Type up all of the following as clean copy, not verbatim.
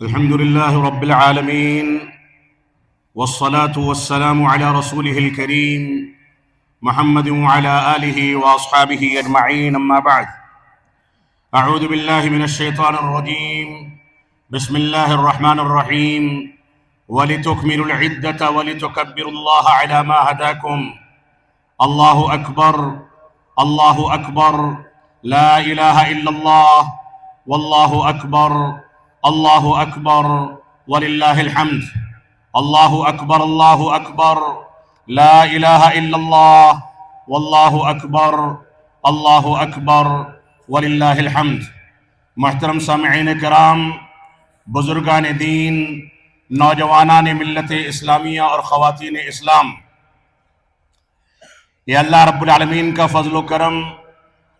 الحمد لله رب العالمين، والصلاة والسلام على رسوله الكريم محمد وعلى آله وأصحابه أجمعين، أما بعد. أعوذ بالله من الشيطان الرجيم. بسم الله الرحمن الرحيم. ولتكملوا العدة ولتكبروا الله على ما هداكم. الله أكبر، الله أكبر، لا إله إلا الله، والله أكبر، الله أكبر، ولله الحمد. الله أكبر، الله أكبر، لا إله إلا الله، والله أكبر، الله أكبر، ولله الحمد. محترم سامعین کرام، بزرگان دین، نوجوانان ملت اسلامیہ اور خواتین اسلام، یہ اللہ رب العالمین کا فضل و کرم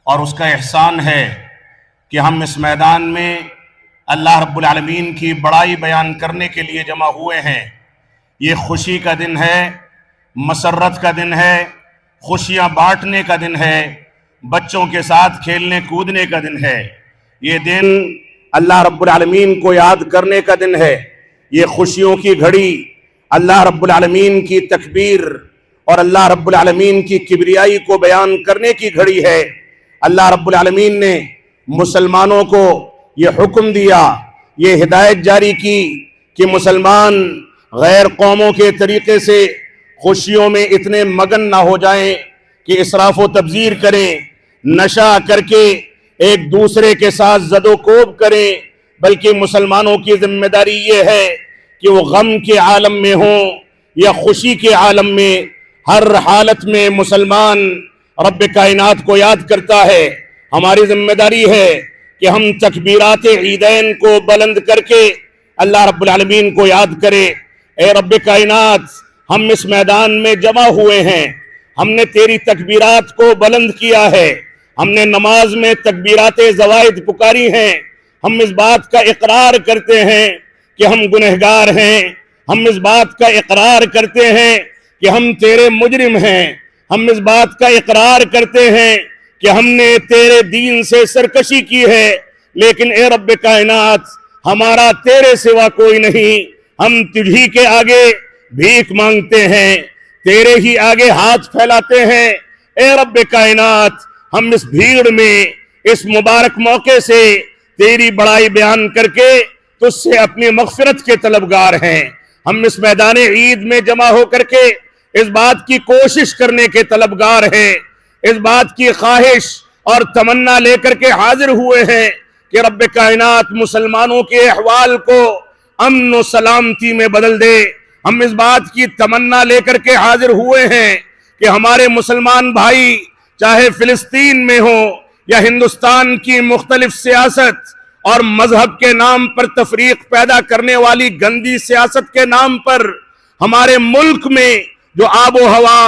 اور اس کا احسان ہے کہ ہم اس میدان میں اللہ رب العالمین کی بڑائی بیان کرنے کے لیے جمع ہوئے ہیں۔ یہ خوشی کا دن ہے، مسرت کا دن ہے، خوشیاں بانٹنے کا دن ہے، بچوں کے ساتھ کھیلنے کودنے کا دن ہے۔ یہ دن اللہ رب العالمین کو یاد کرنے کا دن ہے۔ یہ خوشیوں کی گھڑی اللہ رب العالمین کی تکبیر اور اللہ رب العالمین کی کبریائی کو بیان کرنے کی گھڑی ہے۔ اللہ رب العالمین نے مسلمانوں کو یہ حکم دیا، یہ ہدایت جاری کی کہ مسلمان غیر قوموں کے طریقے سے خوشیوں میں اتنے مگن نہ ہو جائیں کہ اسراف و تبذیر کریں، نشہ کر کے ایک دوسرے کے ساتھ زد و کوب کریں، بلکہ مسلمانوں کی ذمہ داری یہ ہے کہ وہ غم کے عالم میں ہوں یا خوشی کے عالم میں، ہر حالت میں مسلمان رب کائنات کو یاد کرتا ہے۔ ہماری ذمہ داری ہے کہ ہم تکبیرات عیدین کو بلند کر کے اللہ رب العالمین کو یاد کرے۔ اے رب کائنات، ہم اس میدان میں جمع ہوئے ہیں، ہم نے تیری تکبیرات کو بلند کیا ہے، ہم نے نماز میں تکبیرات زوائد پکاری ہیں، ہم اس بات کا اقرار کرتے ہیں کہ ہم گنہگار ہیں، ہم اس بات کا اقرار کرتے ہیں کہ ہم تیرے مجرم ہیں، ہم اس بات کا اقرار کرتے ہیں کہ ہم نے تیرے دین سے سرکشی کی ہے، لیکن اے رب کائنات، ہمارا تیرے سوا کوئی نہیں، ہم تجھی کے آگے بھیک مانگتے ہیں، تیرے ہی آگے ہاتھ پھیلاتے ہیں۔ اے رب کائنات، ہم اس بھیڑ میں اس مبارک موقع سے تیری بڑائی بیان کر کے تجھ سے اپنی مغفرت کے طلبگار ہیں۔ ہم اس میدان عید میں جمع ہو کر کے اس بات کی کوشش کرنے کے طلبگار ہیں، اس بات کی خواہش اور تمنا لے کر کے حاضر ہوئے ہیں کہ رب کائنات مسلمانوں کے احوال کو امن و سلامتی میں بدل دے۔ ہم اس بات کی تمنا لے کر کے حاضر ہوئے ہیں کہ ہمارے مسلمان بھائی چاہے فلسطین میں ہوں یا ہندوستان کی مختلف سیاست اور مذہب کے نام پر تفریق پیدا کرنے والی گندی سیاست کے نام پر ہمارے ملک میں جو آب و ہوا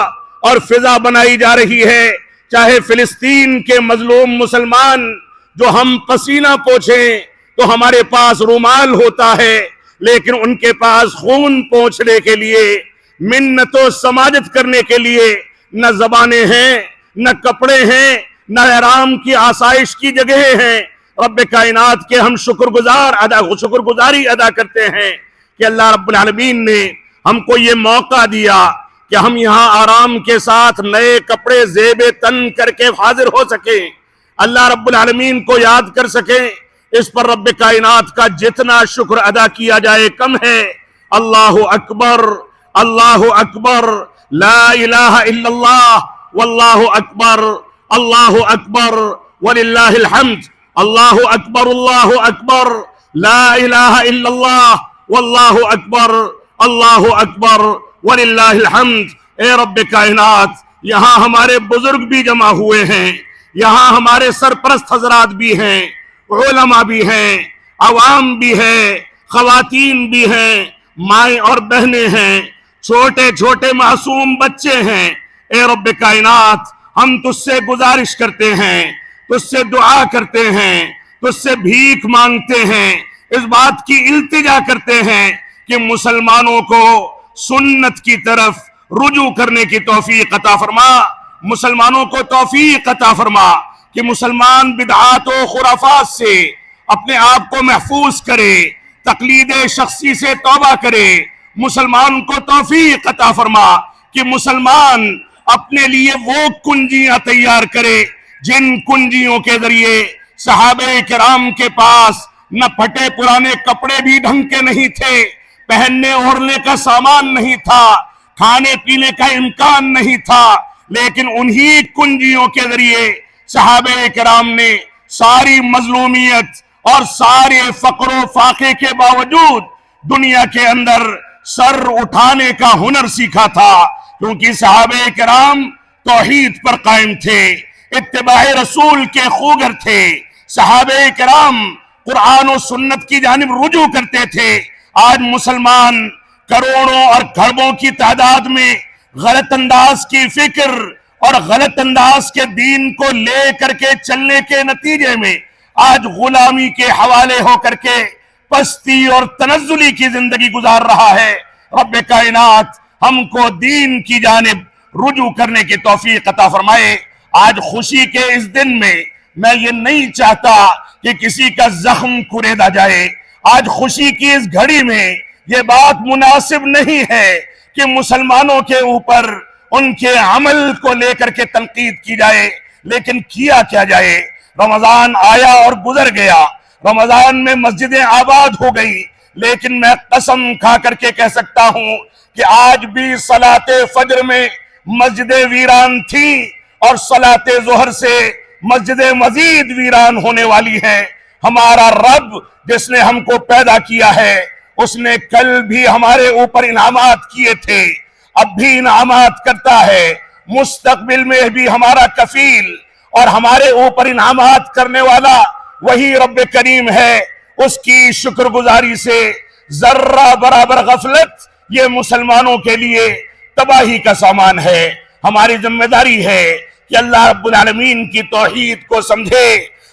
اور فضا بنائی جا رہی ہے، چاہے فلسطین کے مظلوم مسلمان جو ہم پسینہ پوچھیں تو ہمارے پاس رومال ہوتا ہے، لیکن ان کے پاس خون پوچھنے کے لیے، منت و سماجت کرنے کے لیے نہ زبانیں ہیں، نہ کپڑے ہیں، نہ احرام کی آسائش کی جگہیں ہیں۔ رب کائنات کے ہم شکر گزاری ادا کرتے ہیں کہ اللہ رب العالمین نے ہم کو یہ موقع دیا کہ ہم یہاں آرام کے ساتھ نئے کپڑے زیب تن کر کے حاضر ہو سکیں، اللہ رب العالمین کو یاد کر سکیں۔ اس پر رب کائنات کا جتنا شکر ادا کیا جائے کم ہے۔ اللہ اکبر، اللہ اکبر، لا الہ الا اللہ، واللہ اکبر، اللہ اکبر، وللہ الحمد۔ اللہ اکبر، اللہ اکبر، لا الہ الا اللہ، واللہ اکبر، اللہ اکبر، وللہ الحمد۔ اے رب کائنات، یہاں ہمارے بزرگ بھی جمع ہوئے ہیں، یہاں ہمارے سرپرست حضرات بھی ہیں، علماء بھی ہیں، عوام بھی ہیں، خواتین بھی ہیں، مائیں اور بہنیں ہیں، چھوٹے چھوٹے معصوم بچے ہیں۔ اے رب کائنات، ہم تجھ سے گزارش کرتے ہیں، تجھ سے دعا کرتے ہیں، تجھ سے بھیک مانگتے ہیں، اس بات کی التجا کرتے ہیں کہ مسلمانوں کو سنت کی طرف رجوع کرنے کی توفیق عطا فرما، مسلمانوں کو توفیق عطا فرما کہ مسلمان بدعات و خرافات سے اپنے آپ کو محفوظ کرے، تقلید شخصی سے توبہ کرے، مسلمان کو توفیق عطا فرما کہ مسلمان اپنے لیے وہ کنجیاں تیار کرے جن کنجیوں کے ذریعے صحابہ کرام کے پاس نہ پھٹے پرانے کپڑے بھی ڈھنگ کے نہیں تھے، پہننے اوڑھنے کا سامان نہیں تھا، کھانے پینے کا امکان نہیں تھا، لیکن انہی کنجیوں کے ذریعے صحابہ کرام نے ساری مظلومیت اور سارے فقر و فاقے کے باوجود دنیا کے اندر سر اٹھانے کا ہنر سیکھا تھا، کیونکہ صحابہ کرام توحید پر قائم تھے، اتباع رسول کے خوگر تھے، صحابہ کرام قرآن و سنت کی جانب رجوع کرتے تھے۔ آج مسلمان کروڑوں اور کھربوں کی تعداد میں غلط انداز کی فکر اور غلط انداز کے دین کو لے کر کے چلنے کے نتیجے میں آج غلامی کے حوالے ہو کر کے پستی اور تنزلی کی زندگی گزار رہا ہے۔ رب کائنات ہم کو دین کی جانب رجوع کرنے کی توفیق عطا فرمائے۔ آج خوشی کے اس دن میں یہ نہیں چاہتا کہ کسی کا زخم کریدا جائے۔ آج خوشی کی اس گھڑی میں یہ بات مناسب نہیں ہے کہ مسلمانوں کے اوپر ان کے عمل کو لے کر کے تنقید کی جائے، لیکن کیا کیا جائے؟ رمضان آیا اور گزر گیا، رمضان میں مسجدیں آباد ہو گئی، لیکن میں قسم کھا کر کے کہہ سکتا ہوں کہ آج بھی صلاۃ فجر میں مسجدیں ویران تھیں اور صلاۃ ظہر سے مسجدیں مزید ویران ہونے والی ہیں۔ ہمارا رب جس نے ہم کو پیدا کیا ہے، اس نے کل بھی ہمارے اوپر انعامات کیے تھے، اب بھی انعامات کرتا ہے، مستقبل میں بھی ہمارا کفیل اور ہمارے اوپر انعامات کرنے والا وہی رب کریم ہے۔ اس کی شکر گزاری سے ذرہ برابر غفلت یہ مسلمانوں کے لیے تباہی کا سامان ہے۔ ہماری ذمہ داری ہے کہ اللہ رب العالمین کی توحید کو سمجھے،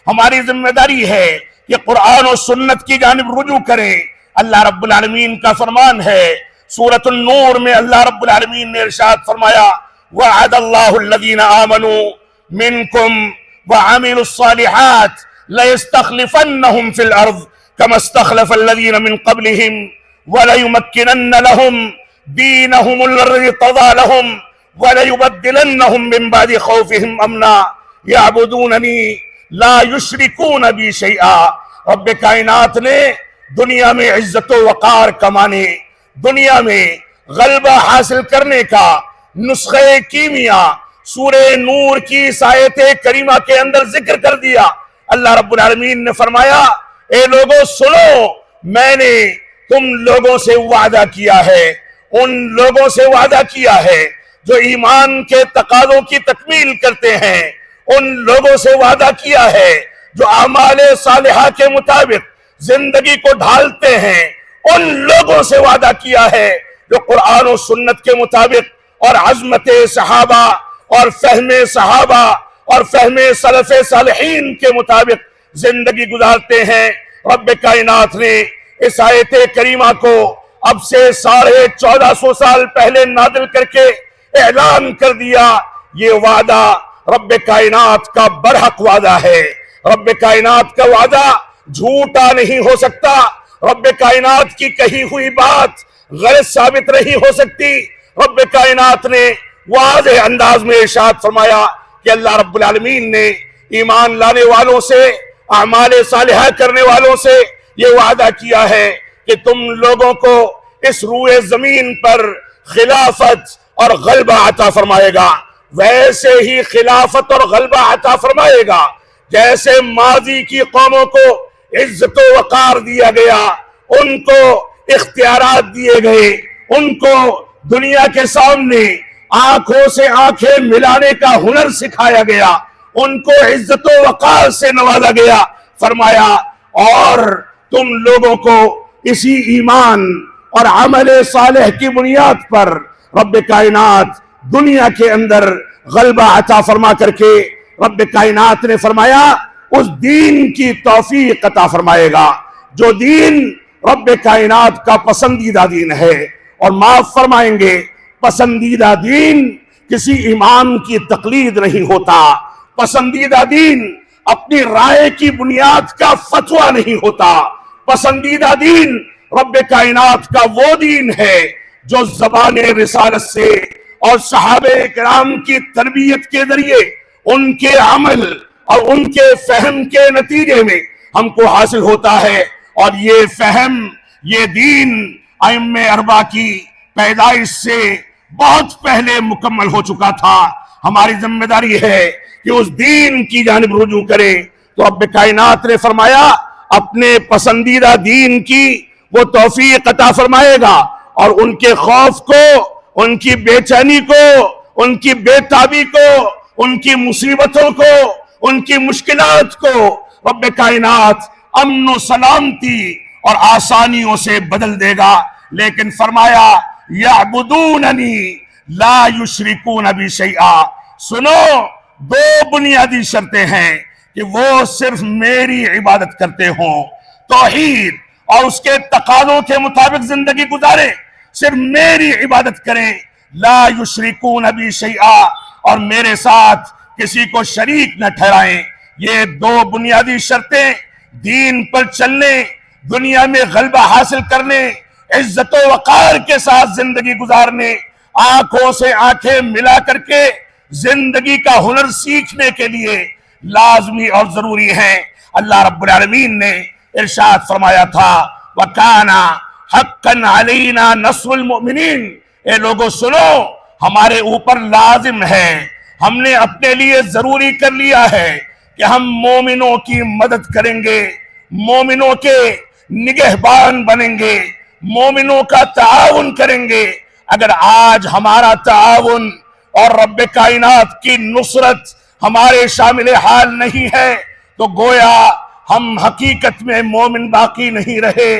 ہماری ذمہ داری ہے کہ قرآن و سنت کی جانب رجوع کریں۔ اللہ رب العالمین کا فرمان ہے سورۃ النور میں، اللہ رب العالمین نے ارشاد فرمایا وعد اللہ الذین آمنوا منکم وعملوا الصالحات لَيَسْتَخْلِفَنَّهُمْ فِي الْأَرْضِ كَمَا اسْتَخْلَفَ الَّذِينَ مِنْ قَبْلِهِمْ وَلَيُمَكِّنَنَّ لَهُمْ دِينَهُمُ الَّذِي ارْتَضَىٰ لَهُمْ وَلَيُبَدِّلَنَّهُمْ مِنْ بَعْدِ خَوْفِهِمْ أَمْنًا يَعْبُدُونَنِي لَا يُشْرِكُونَ بِي شَيْئًا۔ رب کائنات نے دنیا میں عزت و وقار کمانے، دنیا میں غلبہ حاصل کرنے کا نسخہ کیمیا سورہ نور کی آیت کریمہ کے اندر ذکر کر دیا۔ اللہ رب العالمین نے فرمایا اے لوگوں سنو، میں نے تم لوگوں سے وعدہ کیا ہے، ان لوگوں سے وعدہ کیا ہے جو ایمان کے تقاضوں کی تکمیل کرتے ہیں، ان لوگوں سے وعدہ کیا ہے جو اعمال صالحہ کے مطابق زندگی کو ڈھالتے ہیں، ان لوگوں سے وعدہ کیا ہے جو قرآن و سنت کے مطابق اور عظمت صحابہ اور فہم صحابہ اور فہم سلف صالحین کے مطابق زندگی گزارتے ہیں۔ رب کائنات نے اس آیت کریمہ کو اب سے 1450 سال پہلے نازل کر کے اعلان کر دیا۔ یہ وعدہ رب کائنات کا برحق وعدہ ہے، رب کائنات کا وعدہ جھوٹا نہیں ہو سکتا، رب کائنات کی کہی ہوئی بات غلط ثابت نہیں ہو سکتی۔ رب کائنات نے واضح انداز میں ارشاد فرمایا کہ اللہ رب العالمین نے ایمان لانے والوں سے، اعمال صالحہ کرنے والوں سے یہ وعدہ کیا ہے کہ تم لوگوں کو اس روئے زمین پر خلافت اور غلبہ عطا فرمائے گا، ویسے ہی خلافت اور غلبہ عطا فرمائے گا جیسے ماضی کی قوموں کو عزت و وقار دیا گیا، ان کو اختیارات دیے گئے، ان کو دنیا کے سامنے آنکھوں سے آنکھیں ملانے کا ہنر سکھایا گیا، ان کو عزت و وقار سے نوازا گیا۔ فرمایا اور تم لوگوں کو اسی ایمان اور عمل صالح کی بنیاد پر رب کائنات دنیا کے اندر غلبہ عطا فرما کر کے رب کائنات نے فرمایا اس دین کی توفیق عطا فرمائے گا جو دین رب کائنات کا پسندیدہ دین ہے۔ اور معاف فرمائیں گے، پسندیدہ دین کسی امام کی تقلید نہیں ہوتا، پسندیدہ دین اپنی رائے کی بنیاد کا فتویٰ نہیں ہوتا، پسندیدہ دین رب کائنات کا وہ دین ہے جو زبان رسالت سے اور صحابہ کرام کی تربیت کے ذریعے ان کے عمل اور ان کے فہم کے نتیجے میں ہم کو حاصل ہوتا ہے۔ اور یہ فہم، یہ دین ائمہ اربعہ کی پیدائش سے بہت پہلے مکمل ہو چکا تھا۔ ہماری ذمہ داری ہے کہ اس دین کی جانب رجوع کریں۔ تو رب کائنات نے فرمایا اپنے پسندیدہ دین کی وہ توفیق عطا فرمائے گا، اور ان کے خوف کو، ان کی بے چینی کو، ان کی بے تابی کو، ان کی مصیبتوں کو، ان کی مشکلات کو رب کائنات امن و سلامتی اور آسانیوں سے بدل دے گا۔ لیکن فرمایا یعبدوننی لا یشرکون بی شیئا، سنو دو بنیادی شرطیں ہیں کہ وہ صرف میری عبادت کرتے ہوں، توحید اور اس کے تقاضوں کے مطابق زندگی گزاریں، صرف میری عبادت کریں، لا یشرکون بی شیئا، اور میرے ساتھ کسی کو شریک نہ ٹھہرائیں۔ یہ دو بنیادی شرطیں دین پر چلنے، دنیا میں غلبہ حاصل کرنے، عزت و وقار کے ساتھ زندگی گزارنے، آنکھوں سے آنکھیں ملا کر کے زندگی کا ہنر سیکھنے کے لیے لازمی اور ضروری ہیں۔ اللہ رب العالمین نے ارشاد فرمایا تھا وَكَانَ حَقًّا عَلَيْنَا نَصْرُ الْمُؤْمِنِينَ، اے لوگوں سنو، ہمارے اوپر لازم ہے، ہم نے اپنے لیے ضروری کر لیا ہے کہ ہم مومنوں کی مدد کریں گے، مومنوں کے نگہبان بنیں گے، مومنوں کا تعاون کریں گے۔ اگر آج ہمارا تعاون اور رب کائنات کی نصرت ہمارے شامل حال نہیں ہے تو گویا ہم حقیقت میں مومن باقی نہیں رہے،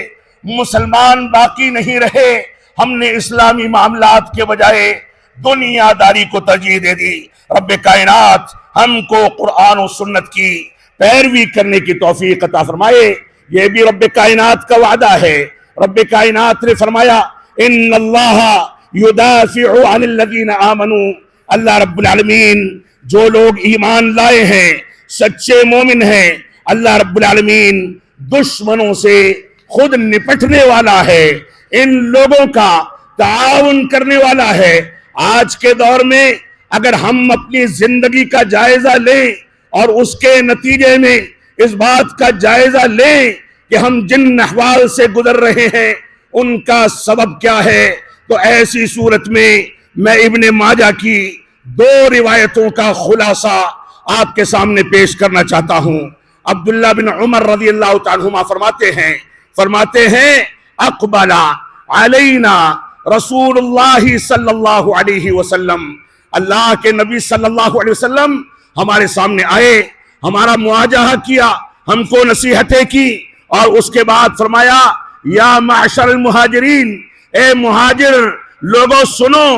مسلمان باقی نہیں رہے۔ ہم نے اسلامی معاملات کے بجائے دنیا داری کو ترجیح دے دی۔ رب کائنات ہم کو قرآن و سنت کی پیروی کرنے کی توفیق عطا فرمائے۔ یہ بھی رب کائنات کا وعدہ ہے۔ رب کائنات نے فرمایا ان اللہ یدافع عن الذین آمنوا، اللہ رب العالمین جو لوگ ایمان لائے ہیں، سچے مومن ہیں، اللہ رب العالمین دشمنوں سے خود نپٹنے والا ہے، ان لوگوں کا تعاون کرنے والا ہے۔ آج کے دور میں اگر ہم اپنی زندگی کا جائزہ لیں اور اس کے نتیجے میں اس بات کا جائزہ لیں کہ ہم جن احوال سے گزر رہے ہیں ان کا سبب کیا ہے، تو ایسی صورت میں ابن ماجہ کی دو روایتوں کا خلاصہ آپ کے سامنے پیش کرنا چاہتا ہوں۔ عبداللہ بن عمر رضی اللہ تعالیٰ عنہما فرماتے ہیں اقبل علینا رسول اللہ صلی اللہ علیہ وسلم، اللہ کے نبی صلی اللہ علیہ وسلم ہمارے سامنے آئے، ہمارا مواجہہ کیا، ہم کو نصیحتیں کی، اور اس کے بعد فرمایا یا معشر المہاجرین، اے مہاجر لوگوں سنو،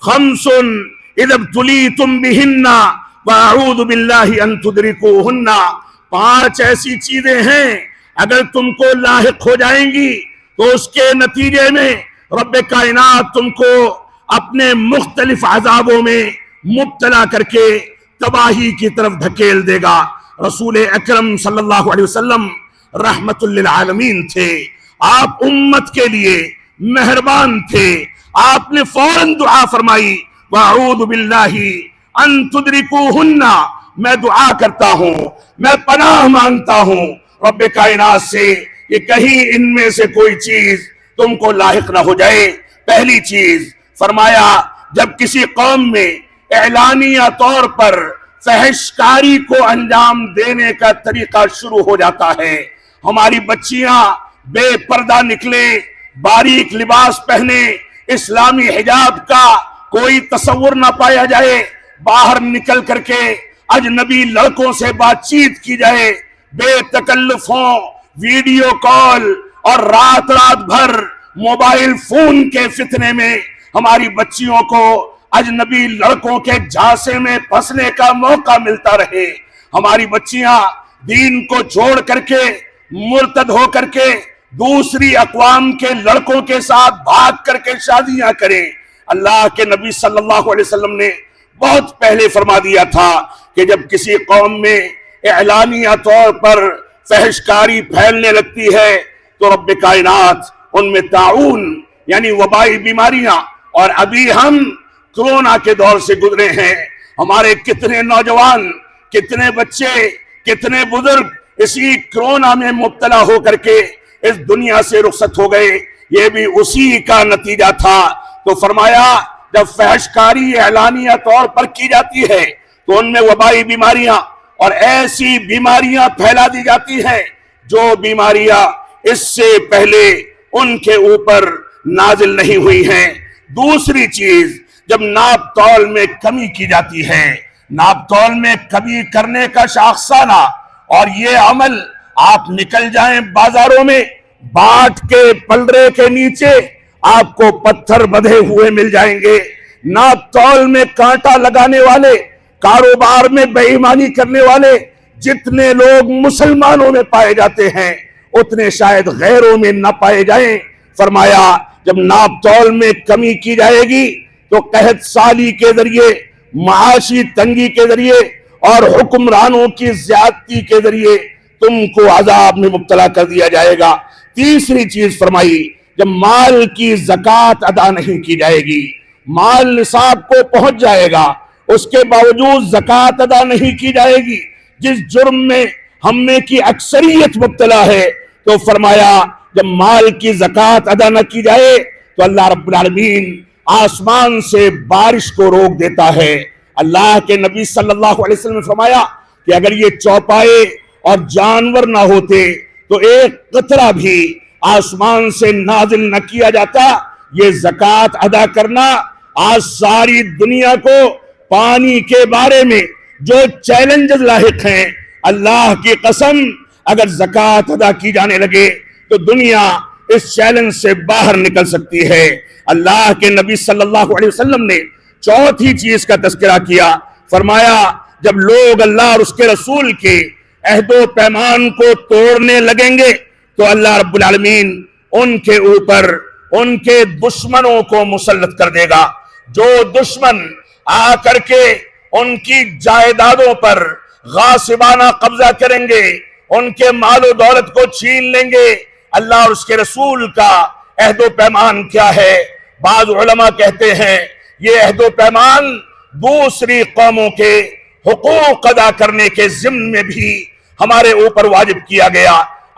خمس اذا ابتلیتم بہن واعوذ باللہ ان تدرکوہن، 5 ایسی چیزیں ہیں اگر تم کو لاحق ہو جائیں گی تو اس کے نتیجے میں رب کائنات تم کو اپنے مختلف عذابوں میں مبتلا کر کے تباہی کی طرف دھکیل دے گا۔ رسول اکرم صلی اللہ علیہ وسلم رحمت للعالمین تھے، آپ امت کے لیے مہربان تھے، آپ نے فوراً دعا فرمائی وَأَعُوذُ بِاللَّهِ أَن تُدْرِكُوهُنَّ، میں دعا کرتا ہوں، میں پناہ مانگتا ہوں رب کائنات سے کہ کہیں ان میں سے کوئی چیز تم کو لاحق نہ ہو جائے۔ پہلی چیز فرمایا جب کسی قوم میں اعلانیہ طور پر فحش کاری کو انجام دینے کا طریقہ شروع ہو جاتا ہے، ہماری بچیاں بے پردہ نکلے، باریک لباس پہنے، اسلامی حجاب کا کوئی تصور نہ پایا جائے، باہر نکل کر کے اجنبی لڑکوں سے بات چیت کی جائے، بے تکلف ہوں، ویڈیو کال اور رات بھر موبائل فون کے فتنے میں ہماری بچیوں کو اجنبی لڑکوں کے جھانسے میں پھنسنے کا موقع ملتا رہے، ہماری بچیاں دین کو چھوڑ کر کے مرتد ہو کر کے دوسری اقوام کے لڑکوں کے ساتھ بھاگ کر کے شادیاں کریں۔ اللہ کے نبی صلی اللہ علیہ وسلم نے بہت پہلے فرما دیا تھا کہ جب کسی قوم میں اعلانیہ طور پر فحش کاری پھیلنے لگتی ہے، تو رب کائنات ان میں تعاون یعنی وبائی بیماریاں، اور ابھی ہم کرونا کے دور سے گزرے ہیں، ہمارے کتنے نوجوان، کتنے بچے، کتنے بزرگ اسی کرونا میں مبتلا ہو کر کے اس دنیا سے رخصت ہو گئے، یہ بھی اسی کا نتیجہ تھا۔ تو فرمایا جب فحش کاری اعلانیہ طور پر کی جاتی ہے تو ان میں وبائی بیماریاں اور ایسی بیماریاں پھیلا دی جاتی ہیں جو بیماریاں اس سے پہلے ان کے اوپر نازل نہیں ہوئی ہیں۔ دوسری چیز، جب ناپ تول میں کمی کی جاتی ہے، ناپ تول میں کمی کرنے کا شاخسانہ، اور یہ عمل آپ نکل جائیں بازاروں میں، باٹ کے پلڑے کے نیچے آپ کو پتھر بدھے ہوئے مل جائیں گے، ناپ تول میں کانٹا لگانے والے، کاروبار میں بے ایمانی کرنے والے جتنے لوگ مسلمانوں میں پائے جاتے ہیں اتنے شاید غیروں میں نہ پائے جائیں۔ فرمایا جب ناپ تول میں کمی کی جائے گی تو قحط سالی کے ذریعے، معاشی تنگی کے ذریعے اور حکمرانوں کی زیادتی کے ذریعے تم کو عذاب میں مبتلا کر دیا جائے گا۔ تیسری چیز فرمائی، جب مال کی زکوٰۃ ادا نہیں کی جائے گی، مال نصاب کو پہنچ جائے گا، اس کے باوجود زکوٰۃ ادا نہیں کی جائے گی، جس جرم میں ہم میں کی اکثریت مبتلا ہے، تو فرمایا جب مال کی زکوٰۃ ادا نہ کی جائے تو اللہ رب العالمین آسمان سے بارش کو روک دیتا ہے۔ اللہ کے نبی صلی اللہ علیہ وسلم نے فرمایا کہ اگر یہ چوپائے اور جانور نہ ہوتے تو ایک قطرہ بھی آسمان سے نازل نہ کیا جاتا۔ یہ زکوٰۃ ادا کرنا آج ساری دنیا کو پانی کے بارے میں جو چیلنجز لاحق ہیں، اللہ کی قسم اگر زکوٰۃ ادا کی جانے لگے تو دنیا اس چیلنج سے باہر نکل سکتی ہے۔ اللہ کے نبی صلی اللہ علیہ وسلم نے چوتھی چیز کا تذکرہ کیا، فرمایا جب لوگ اللہ اور اس کے رسول کے عہد و پیمان کو توڑنے لگیں گے تو اللہ رب العالمین ان کے اوپر ان کے دشمنوں کو مسلط کر دے گا۔ جو دشمن آ کر کے ان کی جائیدادوں پر غاصبانہ قبضہ کریں گے، ان کے مال و دولت کو چھین لیں گے۔ اللہ اور اس کے رسول کا عہد و پیمان کیا ہے؟ بعض علماء کہتے ہیں یہ عہد و پیمان دوسری قوموں کے حقوق ادا کرنے کے ضمن میں بھی ہمارے اوپر واجب کیا گیا۔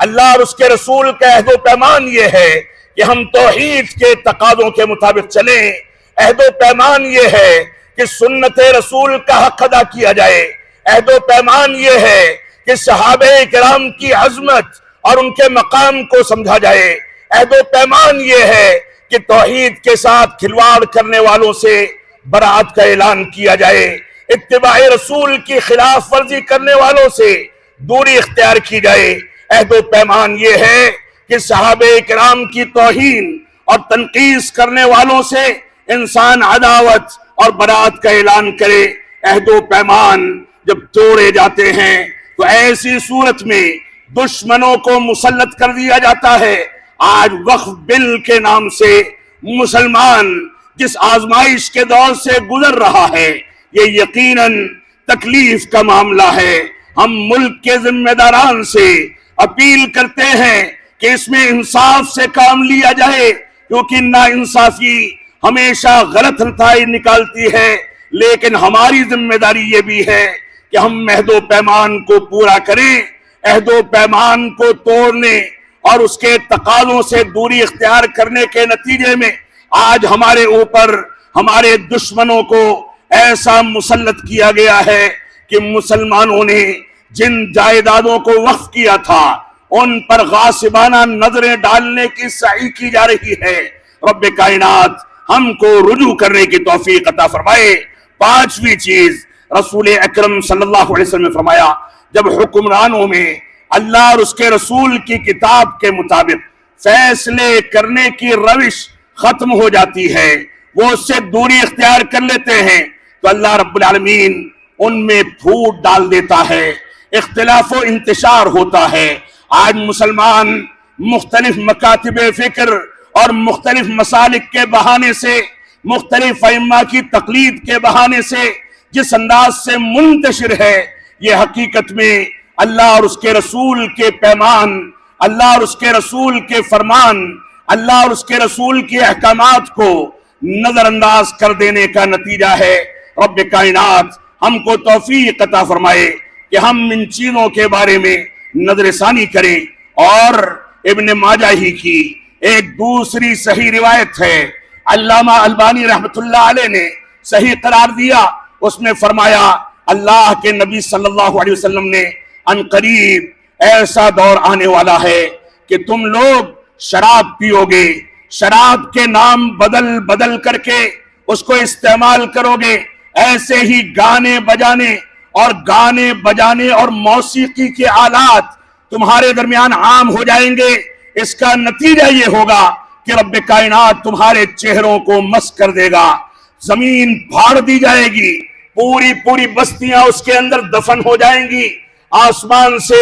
اللہ اور اس کے رسول کا عہد و پیمان یہ ہے کہ ہم توحید کے تقاضوں کے مطابق چلیں، عہد و پیمان یہ ہے کہ سنت رسول کا حق ادا کیا جائے، عہد و پیمان یہ ہے کہ صحابہ کرام کی عظمت اور ان کے مقام کو سمجھا جائے، عہد و پیمان یہ ہے کہ توحید کے ساتھ کھلواڑ کرنے والوں سے برات کا اعلان کیا جائے، اتباع رسول کی خلاف ورزی کرنے والوں سے دوری اختیار کی جائے۔ عہد و پیمان یہ ہے کہ صحابہ کرام کی توہین اور تنقیص کرنے والوں سے انسان عداوت اور برات کا اعلان کرے۔ عہد و پیمان جب توڑے جاتے ہیں تو ایسی صورت میں دشمنوں کو مسلط کر دیا جاتا ہے۔ آج وقف بل کے نام سے مسلمان جس آزمائش کے دور سے گزر رہا ہے یہ یقیناً تکلیف کا معاملہ ہے۔ ہم ملک کے ذمہ داران سے اپیل کرتے ہیں کہ اس میں انصاف سے کام لیا جائے، کیونکہ ناانصافی ہمیشہ غلط نتائج نکالتی ہے، لیکن ہماری ذمہ داری یہ بھی ہے کہ ہم عہد و پیمان کو پورا کریں۔ عہد و پیمان کو توڑنے اور اس کے تقاضوں سے دوری اختیار کرنے کے نتیجے میں آج ہمارے اوپر ہمارے دشمنوں کو ایسا مسلط کیا گیا ہے کہ مسلمانوں نے جن جائیدادوں کو وقف کیا تھا ان پر غاصبانہ نظریں ڈالنے کی سعی کی جا رہی ہے۔ رب کائنات ہم کو رجوع کرنے کی توفیق عطا فرمائے۔ پانچویں چیز، رسول اکرم صلی اللہ علیہ وسلم نے فرمایا جب حکمرانوں میں اللہ اور اس کے رسول کی کتاب کے مطابق فیصلے کرنے کی روش ختم ہو جاتی ہے، وہ اس سے دوری اختیار کر لیتے ہیں تو اللہ رب العالمین ان میں پھوٹ ڈال دیتا ہے، اختلاف و انتشار ہوتا ہے۔ آج مسلمان مختلف مکاتب فکر اور مختلف مسالک کے بہانے سے، مختلف ائمہ کی تقلید کے بہانے سے جس انداز سے منتشر ہے، یہ حقیقت میں اللہ اور اس کے رسول کے پیمان اللہ اور اس کے رسول کے فرمان، اللہ اور اس کے رسول کے احکامات کو نظر انداز کر دینے کا نتیجہ ہے۔ رب کائنات ہم کو توفیق عطا فرمائے کہ ہم ان چیزوں کے بارے میں نظر ثانی کریں۔ اور ابن ماجہ ہی کی ایک دوسری صحیح روایت ہے، علامہ البانی رحمت اللہ علیہ نے صحیح قرار دیا، اس میں فرمایا اللہ کے نبی صلی اللہ علیہ وسلم نے ان قریب ایسا دور آنے والا ہے کہ تم لوگ شراب پیو گے، شراب کے نام بدل بدل کر کے اس کو استعمال کرو گے، ایسے ہی گانے بجانے اور موسیقی کے آلات تمہارے درمیان عام ہو جائیں گے۔ اس کا نتیجہ یہ ہوگا کہ رب کائنات تمہارے چہروں کو مس کر دے گا، زمین پھاڑ دی جائے گی، پوری بستیاں اس کے اندر دفن ہو جائیں گی، آسمان سے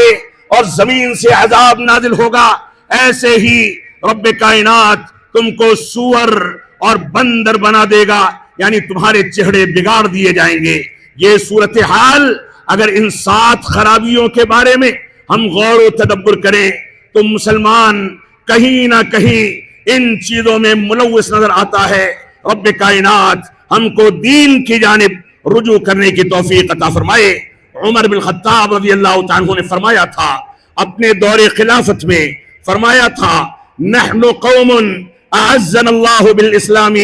اور زمین سے عذاب نازل ہوگا۔ ایسے ہی رب کائنات تم کو سور اور بندر بنا دے گا، یعنی تمہارے چہرے بگاڑ دیے جائیں گے۔ یہ صورتحال اگر ان 7 خرابیوں کے بارے میں ہم غور و تدبر کریں تو مسلمان کہیں نہ کہیں ان چیزوں میں ملوث نظر آتا ہے۔ رب کائنات ہم کو دین کی جانب رجوع کرنے کی توفیق عطا فرمائے۔ عمر بن خطاب رضی اللہ تعالیٰ عنہ نے فرمایا تھا، اپنے دور خلافت میں فرمایا تھا، نحن قوم اعزنا اللہ بالاسلام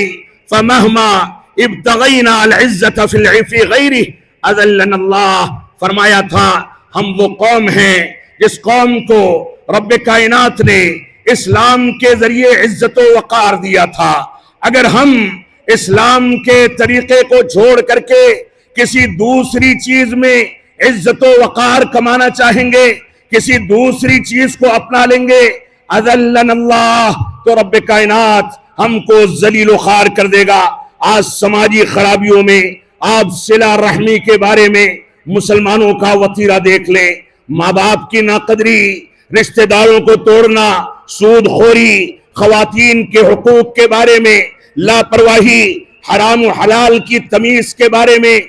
فمہما ابتغینا العزت فی غیرہ اذلنا اللہ۔ فرمایا تھا ہم وہ قوم ہیں جس قوم کو رب کائنات نے اسلام کے ذریعے عزت و وقار دیا تھا، اگر ہم اسلام کے طریقے کو چھوڑ کر کے کسی دوسری چیز میں عزت و وقار کمانا چاہیں گے، کسی دوسری چیز کو اپنا لیں گے، اذلنا اللہ، تو رب کائنات ہم کو ذلیل و خوار کر دے گا۔ آج سماجی خرابیوں میں آپ صلہ رحمی کے بارے میں مسلمانوں کا وتیرہ دیکھ لیں، ماں باپ کی ناقدری، رشتہ داروں کو توڑنا، سود خوری، خواتین کے حقوق کے بارے میں لاپرواہی، حرام و حلال کی تمیز کے بارے میں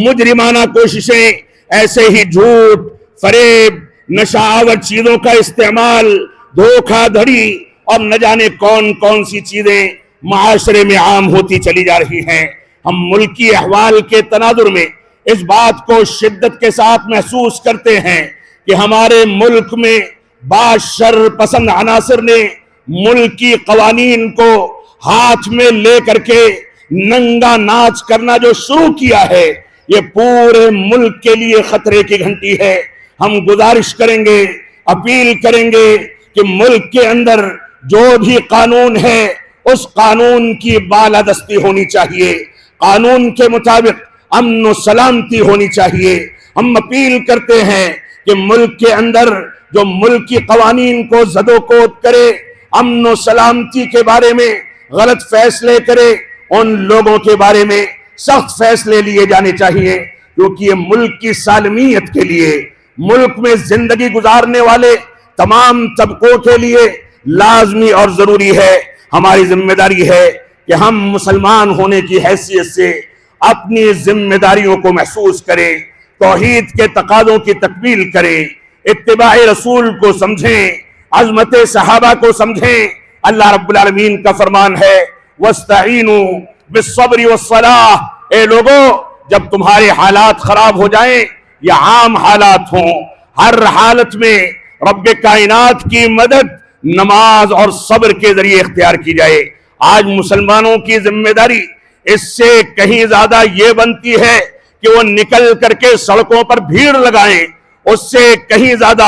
مجرمانہ کوششیں، ایسے ہی جھوٹ، فریب، نشہ آور چیزوں کا استعمال، دھوکہ دھڑی اور نہ جانے کون کون سی چیزیں معاشرے میں عام ہوتی چلی جا رہی ہیں۔ ہم ملکی احوال کے تناظر میں اس بات کو شدت کے ساتھ محسوس کرتے ہیں کہ ہمارے ملک میں بعض شر پسند عناصر نے ملکی قوانین کو ہاتھ میں لے کر کے ننگا ناچ کرنا جو شروع کیا ہے، یہ پورے ملک کے لیے خطرے کی گھنٹی ہے۔ ہم گزارش کریں گے، اپیل کریں گے کہ ملک کے اندر جو بھی قانون ہے اس قانون کی بالادستی ہونی چاہیے، قانون کے مطابق امن و سلامتی ہونی چاہیے۔ ہم اپیل کرتے ہیں کہ ملک کے اندر جو ملکی قوانین کو زد و کود کرے، امن و سلامتی کے بارے میں غلط فیصلے کرے، ان لوگوں کے بارے میں سخت فیصلے لیے جانے چاہیے، کیونکہ یہ ملک کی سالمیت کے لیے، ملک میں زندگی گزارنے والے تمام طبقوں کے لیے لازمی اور ضروری ہے۔ ہماری ذمہ داری ہے کہ ہم مسلمان ہونے کی حیثیت سے اپنی ذمہ داریوں کو محسوس کریں، توحید کے تقاضوں کی تکمیل کریں، اتباع رسول کو سمجھیں، عظمت صحابہ کو سمجھیں۔ اللہ رب العالمین کا فرمان ہے وَاسْتَعِينُوا بِالصَّبْرِ وَالصَّلَاةِ، اے لوگو جب تمہارے حالات خراب ہو جائیں یا عام حالات ہوں، ہر حالت میں رب کائنات کی مدد نماز اور صبر کے ذریعے اختیار کی جائے۔ آج مسلمانوں کی ذمہ داری اس سے کہیں زیادہ یہ بنتی ہے کہ وہ نکل کر کے سڑکوں پر بھیڑ لگائیں، اس سے کہیں زیادہ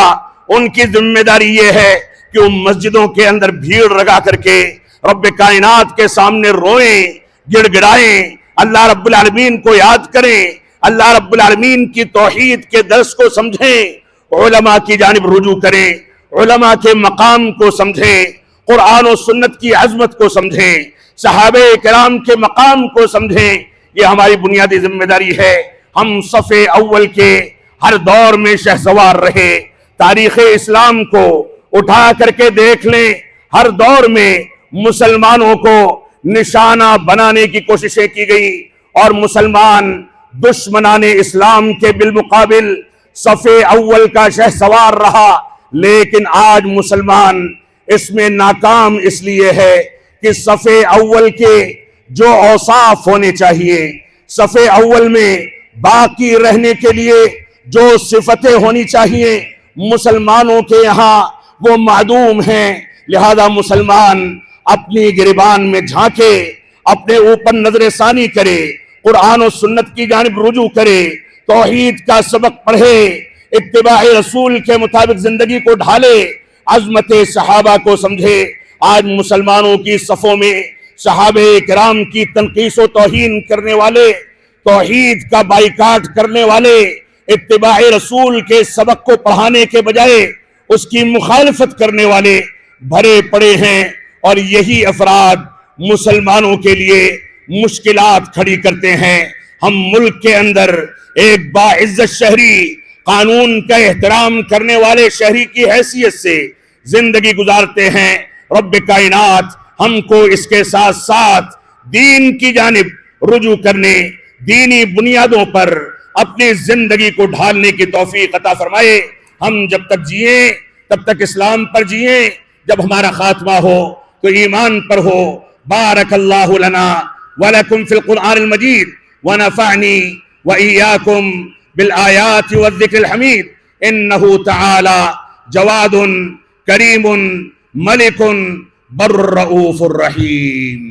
ان کی ذمہ داری یہ ہے کہ وہ مسجدوں کے اندر بھیڑ لگا کر کے رب کائنات کے سامنے روئیں، گڑ گڑائیں، اللہ رب العالمین کو یاد کریں، اللہ رب العالمین کی توحید کے درس کو سمجھیں، علماء کی جانب رجوع کریں، علماء کے مقام کو سمجھیں، قرآن و سنت کی عظمت کو سمجھیں، صحابہ کرام کے مقام کو سمجھیں۔ یہ ہماری بنیادی ذمہ داری ہے۔ ہم صف اول کے ہر دور میں شہسوار رہے، تاریخ اسلام کو اٹھا کر کے دیکھ لیں، ہر دور میں مسلمانوں کو نشانہ بنانے کی کوششیں کی گئی اور مسلمان دشمنان اسلام کے بالمقابل صف اول کا شہسوار رہا، لیکن آج مسلمان اس میں ناکام اس لیے ہے کہ صف اول کے جو اوصاف ہونے چاہیے، صف اول میں باقی رہنے کے لیے جو صفتیں ہونی چاہیے، مسلمانوں کے یہاں وہ معدوم ہیں۔ لہذا مسلمان اپنی گریبان میں جھانکے، اپنے اوپر نظر ثانی کرے، قرآن و سنت کی جانب رجوع کرے، توحید کا سبق پڑھے، اتباع رسول کے مطابق زندگی کو ڈھالے، عظمت صحابہ کو سمجھے۔ آج مسلمانوں کی صفوں میں صحابہ کرام کی تنقیص و توہین کرنے والے، توحید کا بائیکاٹ کرنے والے، اتباع رسول کے سبق کو پڑھانے کے بجائے اس کی مخالفت کرنے والے بھرے پڑے ہیں، اور یہی افراد مسلمانوں کے لیے مشکلات کھڑی کرتے ہیں۔ ہم ملک کے اندر ایک باعزت شہری، قانون کا احترام کرنے والے شہری کی حیثیت سے زندگی گزارتے ہیں۔ رب کائنات ہم کو اس کے ساتھ ساتھ دین کی جانب رجوع کرنے، دینی بنیادوں پر اپنی زندگی کو ڈھالنے کی توفیق عطا فرمائے۔ ہم جب تک جئیں تب تک اسلام پر جئیں، جب ہمارا خاتمہ ہو تو ایمان پر ہو۔ بارک اللہ لنا ولکم فی القرآن المجید ونفعنی وإیاکم بالآیات والذکر الحمید، انہ تعالی جواد کریم ملک بر رؤوف الرحیم۔